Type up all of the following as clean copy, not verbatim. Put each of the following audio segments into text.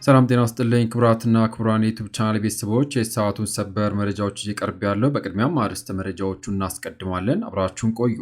ሰላም ጤና ይስጥልኝ ክቡራትና ክቡራን ዩቲዩብ ቻናል ቤተሰቦች የሰዓቱን ሰበር መረጃዎች እየቀርብ ያለው በቅድሚያም አርዕስተ መረጃዎቹን እናስቀድማለን። አብራችሁን ቆዩ።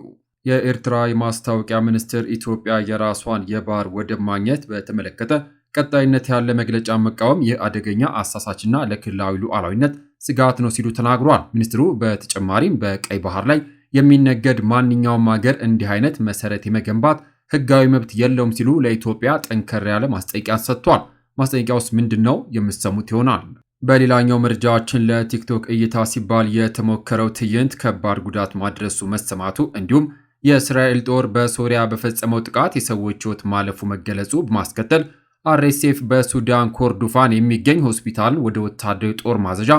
የኤርትራ የማስታወቂያ ሚኒስትር ኢትዮጵያ የራሷን የባህር ወደብ ማግኘት በተመለከተ ቀጣይነት ያለ መግለጫ መቃወም የአደገኛ አሳሳችና ለክልላዊ ሉዓላዊነት ስጋት ነው ሲሉ ተናግሯል። ሚኒስትሩ በተጨማሪም በቀይ ባህር ላይ የሚነገድ ማንኛውም ሀገር እንዲህ አይነት መሰረት የመገንባት ህጋዊ መብት የለውም ሲሉ ለኢትዮጵያ ጠንከር ያለ ማስጠንቀቂያ ሰጥቷል። ማስጠንቀቂያውስ ምንድነው? የምትሰሙት ይሆናል። በሌላኛው መረጃችን ለቲክቶክ እይታ ሲባል የተሞከረው ትዕይንት ከባድ ጉዳት ማድረሱ መሰማቱ እንዲሁም የእስራኤል ጦር በሶሪያ በፈጸመው ጥቃት የሰዎች ህይወት ማለፉ መገለጹ በማስከተል አርኤስኤፍ በሱዳን ኮርዶፋን የሚገኝ ሆስፒታልን ወደ ወታደራዊ ጦር ማዘዣ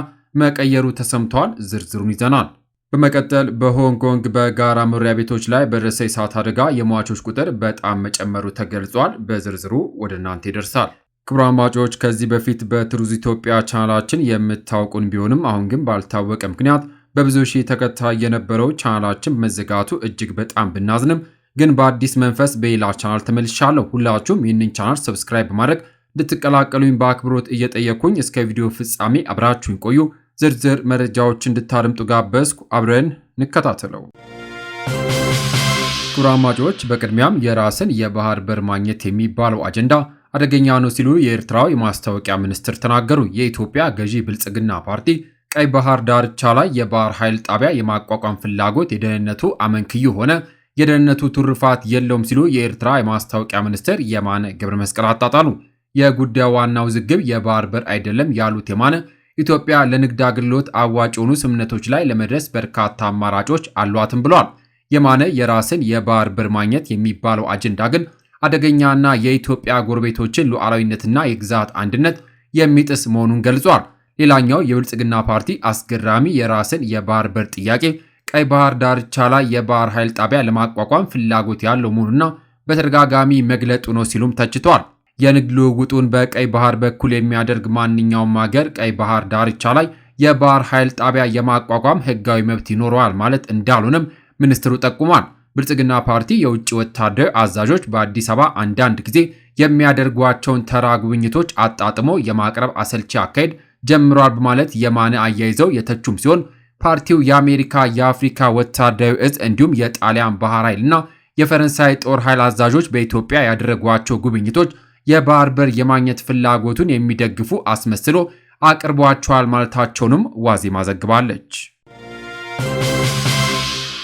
መቀየሩ ተሰምቷል። ዝርዝሩን ይዘናል። በመቀጠል በሆንግ ኮንግ በጋራ መኖሪያ ቤቶች ላይ በደረሰ የእሳት አደጋ የሟቾች ቁጥር በጣም መጨመሩ ተገልጿል። በዝርዝሩ ወደ እናንተ ይደርሳል። ክቡራን አድማጮች ከዚህ በፊት በትሩዝ ኢትዮጵያ ቻናላችን የምታውቁን ቢሆንም አሁን ግን ባልታወቀ ምክንያት በብዙ ሺህ ተከታይ የነበረው ቻናላችን በመዘጋቱ እጅግ በጣም ብናዝንም ግን በአዲስ መንፈስ በሌላ ቻናል ተመልሻለሁ። ሁላችሁም ይህንን ቻናል ሰብስክራይብ በማድረግ እንድትቀላቀሉኝ በአክብሮት እየጠየኩኝ እስከ ቪዲዮ ፍጻሜ አብራችሁኝ ቆዩ። ዝርዝር መረጃዎች እንድታደምጡ ጋበዝኩ። አብረን እንከታተለው። ክቡራን አድማጮች በቅድሚያም የራስን የባህር በር ማግኘት የሚባለው አጀንዳ አደገኛ ነው ሲሉ የኤርትራው የማስታወቂያ ሚኒስትር ተናገሩ። የኢትዮጵያ ገዢ ብልጽግና ፓርቲ ቀይ ባህር ዳርቻ ላይ የባህር ኃይል ጣቢያ የማቋቋም ፍላጎት የደህንነቱ አመንክዩ ሆነ የደህንነቱ ትሩፋት የለውም ሲሉ የኤርትራ የማስታወቂያ ሚኒስትር የማነ ገብረ መስቀል አጣጣሉ። የጉዳዩ ዋና ውዝግብ የባህር በር አይደለም ያሉት የማነ ኢትዮጵያ ለንግድ አገልግሎት አዋጭ የሆኑ ስምምነቶች ላይ ለመድረስ በርካታ አማራጮች አሏትም ብለዋል። የማነ የራስን የባህር በር ማግኘት የሚባለው አጀንዳ ግን አደገኛና የኢትዮጵያ ጎረቤቶችን ሉዓላዊነትና የግዛት አንድነት የሚጥስ መሆኑን ገልጿል። ሌላኛው የብልጽግና ፓርቲ አስገራሚ የራስን የባህር በር ጥያቄ ቀይ ባህር ዳርቻ ላይ የባህር ኃይል ጣቢያ ለማቋቋም ፍላጎት ያለው መሆኑና በተደጋጋሚ መግለጡ ነው ሲሉም ተችቷል። የንግድ ልውውጡን በቀይ ባህር በኩል የሚያደርግ ማንኛውም ሀገር ቀይ ባህር ዳርቻ ላይ የባህር ኃይል ጣቢያ የማቋቋም ህጋዊ መብት ይኖረዋል ማለት እንዳልሆነም ሚኒስትሩ ጠቁሟል። ብልጽግና ፓርቲ የውጭ ወታደራዊ አዛዦች በአዲስ አበባ አንዳንድ ጊዜ የሚያደርጓቸውን ተራ ጉብኝቶች አጣጥሞ የማቅረብ አሰልቺ አካሄድ ጀምሯል በማለት የማነ አያይዘው የተቹም ሲሆን ፓርቲው የአሜሪካ የአፍሪካ ወታደራዊ እዝ እንዲሁም የጣሊያን ባህር ኃይልና የፈረንሳይ ጦር ኃይል አዛዦች በኢትዮጵያ ያደረጓቸው ጉብኝቶች የባህር በር የማግኘት ፍላጎቱን የሚደግፉ አስመስሎ አቅርቧቸዋል ማለታቸውንም ዋዜማ ዘግባለች።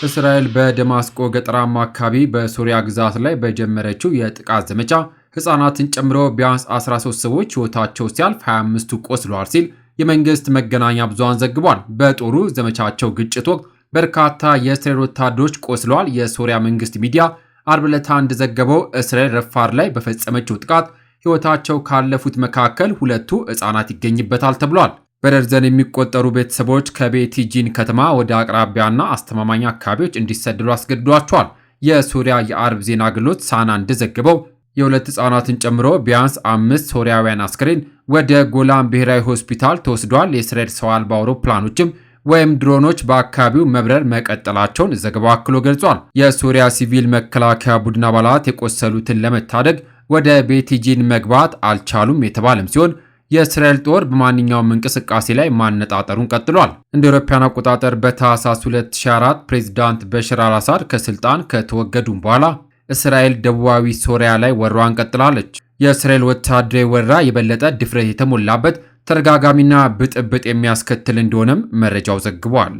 እስራኤል በደማስቆ ገጠራማ አካባቢ በሶሪያ ግዛት ላይ በጀመረችው የጥቃት ዘመቻ ሕፃናትን ጨምሮ ቢያንስ 13 ሰዎች ሕይወታቸው ሲያልፍ 25ቱ ቆስለዋል ሲል የመንግስት መገናኛ ብዙሃን ዘግቧል። በጦሩ ዘመቻቸው ግጭት ወቅት በርካታ የእስራኤል ወታደሮች ቆስለዋል። የሶሪያ መንግስት ሚዲያ አርብ ዕለት እንደዘገበው እስራኤል ረፋድ ላይ በፈጸመችው ጥቃት ሕይወታቸው ካለፉት መካከል 2ቱ ሕፃናት ይገኝበታል ተብሏል። በደርዘን የሚቆጠሩ ቤተሰቦች ከቤቲጂን ከተማ ወደ አቅራቢያና አስተማማኝ አካባቢዎች እንዲሰደዱ አስገድዷቸዋል። የሶሪያ የአረብ ዜና አገልግሎት ሳና እንደዘገበው የ2 ሕፃናትን ጨምሮ ቢያንስ 5 ሶሪያውያን አስክሬን ወደ ጎላን ብሔራዊ ሆስፒታል ተወስዷል። የእስራኤል ሰው አልባ አውሮፕላኖችም ወይም ድሮኖች በአካባቢው መብረር መቀጠላቸውን ዘገባው አክሎ ገልጿል። የሶሪያ ሲቪል መከላከያ ቡድን አባላት የቆሰሉትን ለመታደግ ወደ ቤቲጂን መግባት አልቻሉም የተባለም ሲሆን የእስራኤል ጦር በማንኛውም እንቅስቃሴ ላይ ማነጣጠሩን ቀጥሏል። እንደ አውሮፓውያን አቆጣጠር በታህሳስ 2004 ፕሬዝዳንት በሽር አልአሳድ ከስልጣን ከተወገዱ በኋላ እስራኤል ደቡባዊ ሶሪያ ላይ ወረራዋን ቀጥላለች። የእስራኤል ወታደራዊ ወረራ የበለጠ ድፍረት የተሞላበት ተደጋጋሚና ብጥብጥ የሚያስከትል እንደሆነም መረጃው ዘግቧል።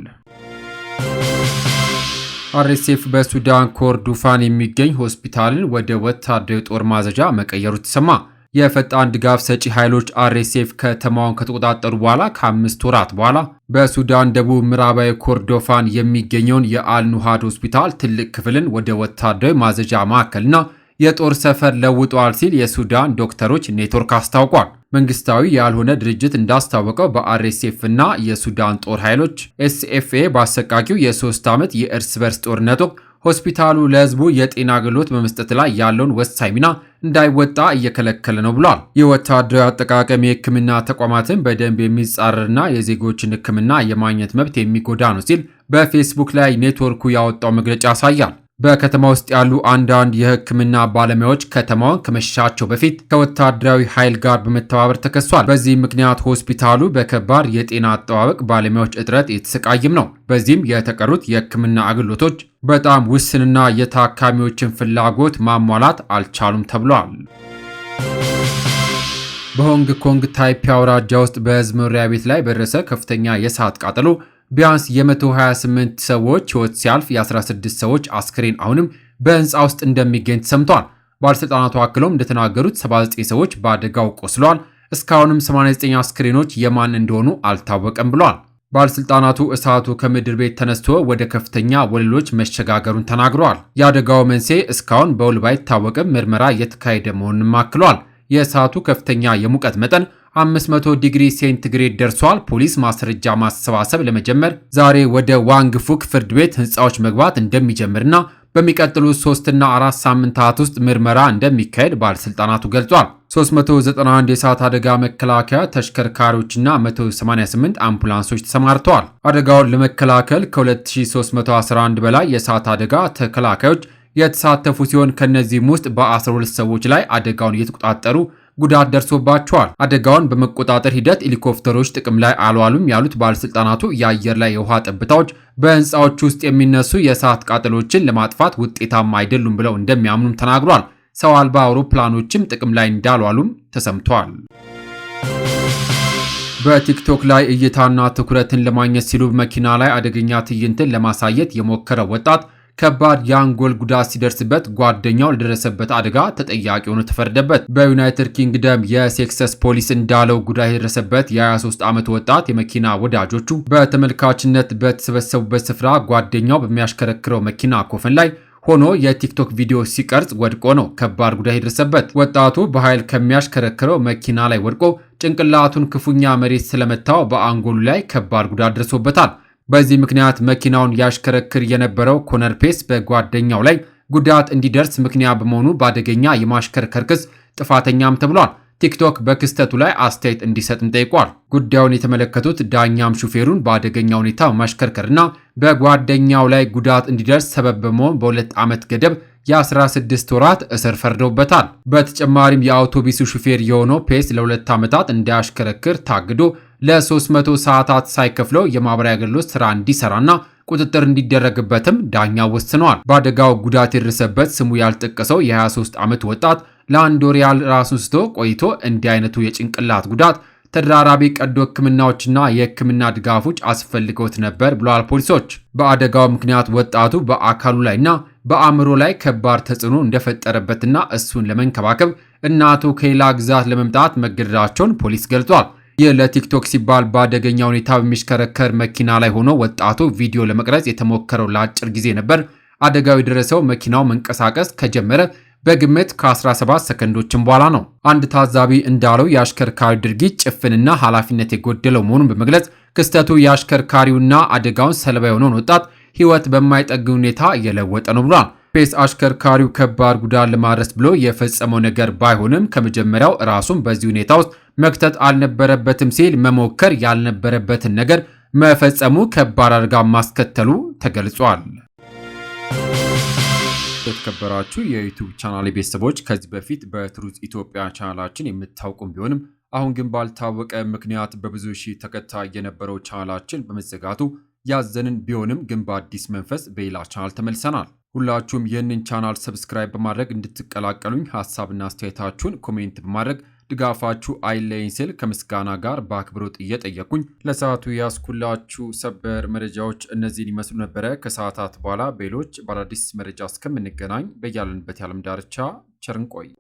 አርኤስኤፍ በሱዳን ኮርዶፋን የሚገኝ ሆስፒታልን ወደ ወታደራዊ ጦር ማዘዣ መቀየሩ ተሰማ። የፈጣን ድጋፍ ሰጪ ኃይሎች አርኤስኤፍ ከተማውን ከተቆጣጠሩ በኋላ ከ5 ወራት በኋላ በሱዳን ደቡብ ምዕራባዊ ኮርዶፋን የሚገኘውን የአልኑሃድ ሆስፒታል ትልቅ ክፍልን ወደ ወታደራዊ ማዘዣ ማዕከልና የጦር ሰፈር ለውጧል ሲል የሱዳን ዶክተሮች ኔትወርክ አስታውቋል። መንግስታዊ ያልሆነ ድርጅት እንዳስታወቀው በአርኤስኤፍ እና የሱዳን ጦር ኃይሎች ኤስኤፍኤ በአሰቃቂው የ3 ዓመት የእርስ በርስ ጦርነት ወቅት ሆስፒታሉ ለህዝቡ የጤና አገልግሎት በመስጠት ላይ ያለውን ወሳኝ ሚና እንዳይወጣ እየከለከለ ነው ብሏል። የወታደራዊ አጠቃቀም የህክምና ተቋማትን በደንብ የሚጻረርና የዜጎችን ህክምና የማግኘት መብት የሚጎዳ ነው ሲል በፌስቡክ ላይ ኔትወርኩ ያወጣው መግለጫ ያሳያል። በከተማ ውስጥ ያሉ አንዳንድ የሕክምና ባለሙያዎች ከተማውን ከመሸሻቸው በፊት ከወታደራዊ ኃይል ጋር በመተባበር ተከሷል። በዚህ ምክንያት ሆስፒታሉ በከባድ የጤና አጠባበቅ ባለሙያዎች እጥረት የተሰቃይም ነው። በዚህም የተቀሩት የሕክምና አገልግሎቶች በጣም ውስንና የታካሚዎችን ፍላጎት ማሟላት አልቻሉም ተብሏል። በሆንግ ኮንግ ታይፔ አውራጃ ውስጥ በሕዝብ መኖሪያ ቤት ላይ በደረሰ ከፍተኛ የእሳት ቃጠሎ ቢያንስ የ128 ሰዎች ሕይወት ሲያልፍ የ16 ሰዎች አስክሬን አሁንም በሕንፃ ውስጥ እንደሚገኝ ተሰምቷል። ባለሥልጣናቱ አክለውም እንደተናገሩት 79 ሰዎች በአደጋው ቆስለዋል። እስካሁንም 89 አስክሬኖች የማን እንደሆኑ አልታወቀም ብለዋል። ባለሥልጣናቱ እሳቱ ከምድር ቤት ተነስቶ ወደ ከፍተኛ ወለሎች መሸጋገሩን ተናግረዋል። የአደጋው መንስኤ እስካሁን በውል ባይታወቅም ምርመራ እየተካሄደ መሆኑንም አክለዋል። የእሳቱ ከፍተኛ የሙቀት መጠን 500 ዲግሪ ሴንቲግሬድ ደርሷል። ፖሊስ ማስረጃ ማሰባሰብ ለመጀመር ዛሬ ወደ ዋንግ ፉክ ፍርድ ቤት ህንፃዎች መግባት እንደሚጀምርና በሚቀጥሉት 3 እና 4 ሳምንታት ውስጥ ምርመራ እንደሚካሄድ ባለሥልጣናቱ ገልጿል። 391 የእሳት አደጋ መከላከያ ተሽከርካሪዎችና 188 አምቡላንሶች ተሰማርተዋል። አደጋውን ለመከላከል ከ2311 በላይ የእሳት አደጋ ተከላካዮች የተሳተፉ ሲሆን ከነዚህም ውስጥ በ12 ሰዎች ላይ አደጋውን እየተቆጣጠሩ ጉዳት ደርሶባቸዋል። አደጋውን በመቆጣጠር ሂደት ሄሊኮፕተሮች ጥቅም ላይ አልዋሉም ያሉት ባለሥልጣናቱ የአየር ላይ የውሃ ጠብታዎች በህንፃዎች ውስጥ የሚነሱ የእሳት ቃጠሎችን ለማጥፋት ውጤታማ አይደሉም ብለው እንደሚያምኑም ተናግሯል። ሰው አልባ አውሮፕላኖችም ጥቅም ላይ እንዳልዋሉም ተሰምቷል። በቲክቶክ ላይ እይታና ትኩረትን ለማግኘት ሲሉ መኪና ላይ አደገኛ ትዕይንትን ለማሳየት የሞከረ ወጣት ከባድ የአንጎል ጉዳት ሲደርስበት ጓደኛው ለደረሰበት አደጋ ተጠያቂ ሆኖ ተፈረደበት። በዩናይትድ ኪንግደም የሴክሰስ ፖሊስ እንዳለው ጉዳት የደረሰበት የ23 ዓመት ወጣት የመኪና ወዳጆቹ በተመልካችነት በተሰበሰቡበት ስፍራ ጓደኛው በሚያሽከረክረው መኪና ኮፈን ላይ ሆኖ የቲክቶክ ቪዲዮ ሲቀርጽ ወድቆ ነው ከባድ ጉዳት የደረሰበት። ወጣቱ በኃይል ከሚያሽከረክረው መኪና ላይ ወድቆ ጭንቅላቱን ክፉኛ መሬት ስለመታው በአንጎሉ ላይ ከባድ ጉዳት ደርሶበታል። በዚህ ምክንያት መኪናውን ያሽከረክር የነበረው ኮነር ፔስ በጓደኛው ላይ ጉዳት እንዲደርስ ምክንያት በመሆኑ በአደገኛ የማሽከርከር ክስ ጥፋተኛም ተብሏል። ቲክቶክ በክስተቱ ላይ አስተያየት እንዲሰጥም ጠይቋል። ጉዳዩን የተመለከቱት ዳኛም ሹፌሩን በአደገኛ ሁኔታ ማሽከርከርና በጓደኛው ላይ ጉዳት እንዲደርስ ሰበብ በመሆን በ2 ዓመት ገደብ የ16 ወራት እስር ፈርደውበታል። በተጨማሪም የአውቶቡሱ ሹፌር የሆነው ፔስ ለ2 ዓመታት እንዳያሽከረክር ታግዶ ለ300 ሰዓታት ሳይከፍለው የማህበራዊ አገልግሎት ስራ እንዲሰራና ቁጥጥር እንዲደረግበትም ዳኛው ወስነዋል። በአደጋው ጉዳት የደረሰበት ስሙ ያልጠቀሰው የ23 ዓመት ወጣት ለአንድ ወር ያህል ራሱን ስቶ ቆይቶ እንዲህ አይነቱ የጭንቅላት ጉዳት ተደራራቢ ቀዶ ሕክምናዎችና የሕክምና ድጋፎች አስፈልገውት ነበር ብለዋል ፖሊሶች። በአደጋው ምክንያት ወጣቱ በአካሉ ላይና በአእምሮ ላይ ከባድ ተጽዕኖ እንደፈጠረበትና እሱን ለመንከባከብ እናቱ ከሌላ ግዛት ለመምጣት መገደዳቸውን ፖሊስ ገልጿል። ይህ ለቲክቶክ ሲባል በአደገኛ ሁኔታ በሚሽከረከር መኪና ላይ ሆኖ ወጣቱ ቪዲዮ ለመቅረጽ የተሞከረው ለአጭር ጊዜ ነበር። አደጋው የደረሰው መኪናው መንቀሳቀስ ከጀመረ በግምት ከ17 ሰከንዶችን በኋላ ነው። አንድ ታዛቢ እንዳለው የአሽከርካሪው ድርጊት ጭፍንና ኃላፊነት የጎደለው መሆኑን በመግለጽ ክስተቱ የአሽከርካሪውና አደጋውን ሰለባ የሆነውን ወጣት ሕይወት በማይጠግን ሁኔታ እየለወጠ ነው ብሏል። ፔስ አሽከርካሪው ከባድ ጉዳት ለማድረስ ብሎ የፈጸመው ነገር ባይሆንም ከመጀመሪያው ራሱን በዚህ ሁኔታ ውስጥ መክተት አልነበረበትም ሲል መሞከር ያልነበረበትን ነገር መፈጸሙ ከባድ አደጋ ማስከተሉ ተገልጿል። የተከበራችሁ የዩቲዩብ ቻናል ቤተሰቦች ከዚህ በፊት በትሩዝ ኢትዮጵያ ቻናላችን የምታውቁም ቢሆንም አሁን ግን ባልታወቀ ምክንያት በብዙ ሺህ ተከታይ የነበረው ቻናላችን በመዘጋቱ ያዘንን ቢሆንም ግን በአዲስ መንፈስ በሌላ ቻናል ተመልሰናል። ሁላችሁም ይህንን ቻናል ሰብስክራይብ በማድረግ እንድትቀላቀሉኝ ሀሳብና አስተያየታችሁን ኮሜንት በማድረግ ድጋፋችሁ አይለይኝ ስል ከምስጋና ጋር በአክብሮት እየጠየቁኝ ለሰዓቱ ያስኩላችሁ ሰበር መረጃዎች እነዚህን ይመስሉ ነበረ። ከሰዓታት በኋላ በሌሎች በአዳዲስ መረጃ እስከምንገናኝ በያለንበት የዓለም ዳርቻ ቸር እንቆይ።